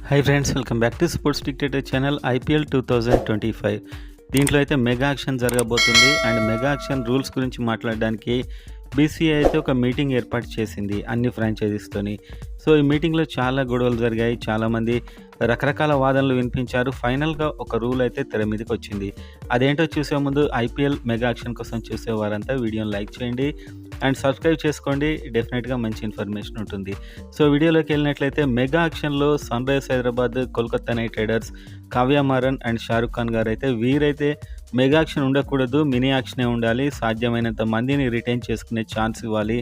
Hi friends, welcome back to sports dictator channel. IPL 2025 దీంట్లో అయితే mega action జరగబోతుంది. And mega action rules గురించి మాట్లాడడానికి బీసీఐ అయితే ఒక మీటింగ్ ఏర్పాటు చేసింది అన్ని ఫ్రాంచైజీస్తోని. సో ఈ మీటింగ్లో చాలా గొడవలు జరిగాయి, చాలామంది రకరకాల వాదనలు వినిపించారు. ఫైనల్గా ఒక రూల్ అయితే తెర మీదకి వచ్చింది. అదేంటో చూసే ముందు ఐపీఎల్ మెగా యాక్షన్ కోసం చూసేవారంతా వీడియోని లైక్ చేయండి అండ్ సబ్స్క్రైబ్ చేసుకోండి. డెఫినెట్గా మంచి ఇన్ఫర్మేషన్ ఉంటుంది. సో వీడియోలోకి వెళ్ళినట్లయితే మెగా యాక్షన్లో Sunrisers Hyderabad, Kolkata night riders, Kavya Maran and Shahrukh Khan garu అయితే వీరైతే మెగా యాక్షన్ ఉండకూడదు, మినీ యాక్షనే ఉండాలి, సాధ్యమైనంత మందిని రిటైన్ చేసుకునే ఛాన్స్ ఇవ్వాలి,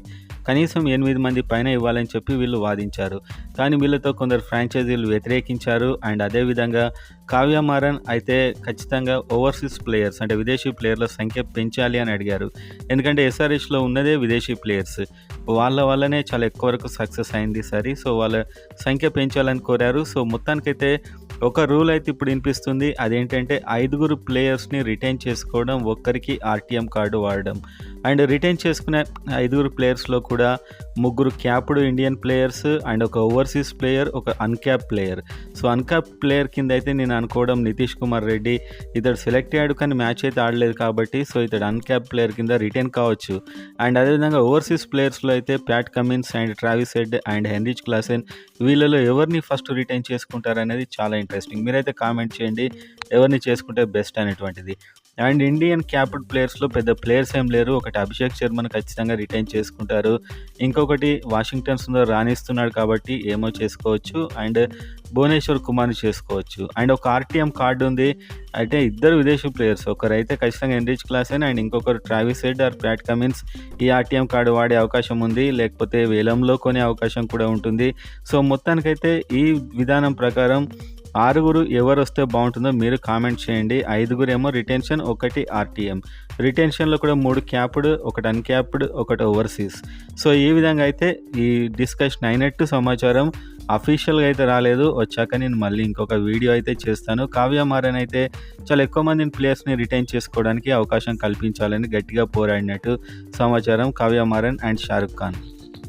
కనీసం 8 మంది పైన ఇవ్వాలని చెప్పి వీళ్ళు వాదించారు. కానీ వీళ్ళతో కొందరు ఫ్రాంచైజీలు వ్యతిరేకించారు. అండ్ అదేవిధంగా కావ్య మారన్ అయితే ఖచ్చితంగా ఓవర్సీస్ ప్లేయర్స్ అంటే విదేశీ ప్లేయర్ల సంఖ్య పెంచాలి అని అడిగారు. ఎందుకంటే ఎస్ఆర్హెచ్లో ఉన్నదే విదేశీ ప్లేయర్స్, వాళ్ళ వల్లనే చాలా ఎక్కువ వరకు సక్సెస్ అయింది సరే. సో వాళ్ళ సంఖ్య పెంచాలని కోరారు. సో మొత్తానికైతే ఒక రూల్ అయితే ఇప్పుడు వినిపిస్తుంది. అదేంటంటే 5 ప్లేయర్స్ని రిటైన్ చేసుకోవడం, ఒక్కరికి ఆర్టీఎం కార్డు వాడడం. అండ్ రిటైన్ చేసుకునే 5 ప్లేయర్స్లో కూడా 3 క్యాప్డ్ ఇండియన్ ప్లేయర్స్ అండ్ ఒక ఓవర్సీస్ ప్లేయర్, ఒక uncap player. So uncap player కింద అయితే నేను అనుకోవడం నితీష్ కుమార్ రెడ్డి, ఇతడు సెలెక్ట్ అయ్యాడు కానీ మ్యాచ్ అయితే ఆడలేదు కాబట్టి సో ఇతడు అన్క్యాప్ ప్లేయర్ కింద రిటైన్ కావచ్చు. అండ్ అదేవిధంగా ఓవర్సీస్ ప్లేయర్స్లో అయితే Pat Cummins and Travis head and Heinrich Klaasen, వీళ్ళలో ఎవరిని ఫస్ట్ రిటైన్ చేసుకుంటారు అనేది చాలా ఇంట్రెస్టింగ్. మీరైతే కామెంట్ చేయండి ఎవరిని చేసుకుంటే బెస్ట్ అనేటువంటిది. అండ్ ఇండియన్ క్యాప్డ్ ప్లేయర్స్లో పెద్ద ప్లేయర్స్ ఏం లేరు. ఒకటి అభిషేక్ శర్మను ఖచ్చితంగా రిటైన్ చేసుకుంటారు, ఇంకొకటి వాషింగ్టన్ సుందర్ రాణిస్తున్నాడు కాబట్టి ఏమో చేసుకోవచ్చు, అండ్ భువనేశ్వర్ కుమార్ని చేసుకోవచ్చు. అండ్ ఒక ఆర్టీఎం కార్డు ఉంది, అయితే 2 విదేశీ ప్లేయర్స్, ఒకరైతే ఖచ్చితంగా హెన్రిచ్ క్లాసెన్ అండ్ ఇంకొకరు Travis Head or Pat Cummins ఈ ఆర్టీఎం కార్డు వాడే అవకాశం ఉంది, లేకపోతే వేలంలో కొనే అవకాశం కూడా ఉంటుంది. సో మొత్తానికైతే ఈ విధానం ప్రకారం 6 ఎవరు వస్తే బాగుంటుందో మీరు కామెంట్ చేయండి. 5 ఏమో రిటెన్షన్, 1 ఆర్టీఎం. రిటెన్షన్లో కూడా 3 క్యాప్డ్, 1 అన్క్యాప్డ్, 1 ఓవర్సీస్. సో ఈ విధంగా అయితే ఈ డిస్కషన్ అయినట్టు సమాచారం. అఫీషియల్గా అయితే రాలేదు, వచ్చాక నేను మళ్ళీ ఇంకొక వీడియో అయితే చేస్తాను. కావ్య మారన్ అయితే చాలా ఎక్కువ మందిని ప్లేయర్స్ని రిటైన్ చేసుకోవడానికి అవకాశం కల్పించాలని గట్టిగా పోరాడినట్టు సమాచారం కావ్య మారన్ అండ్ షారుఖ్ ఖాన్.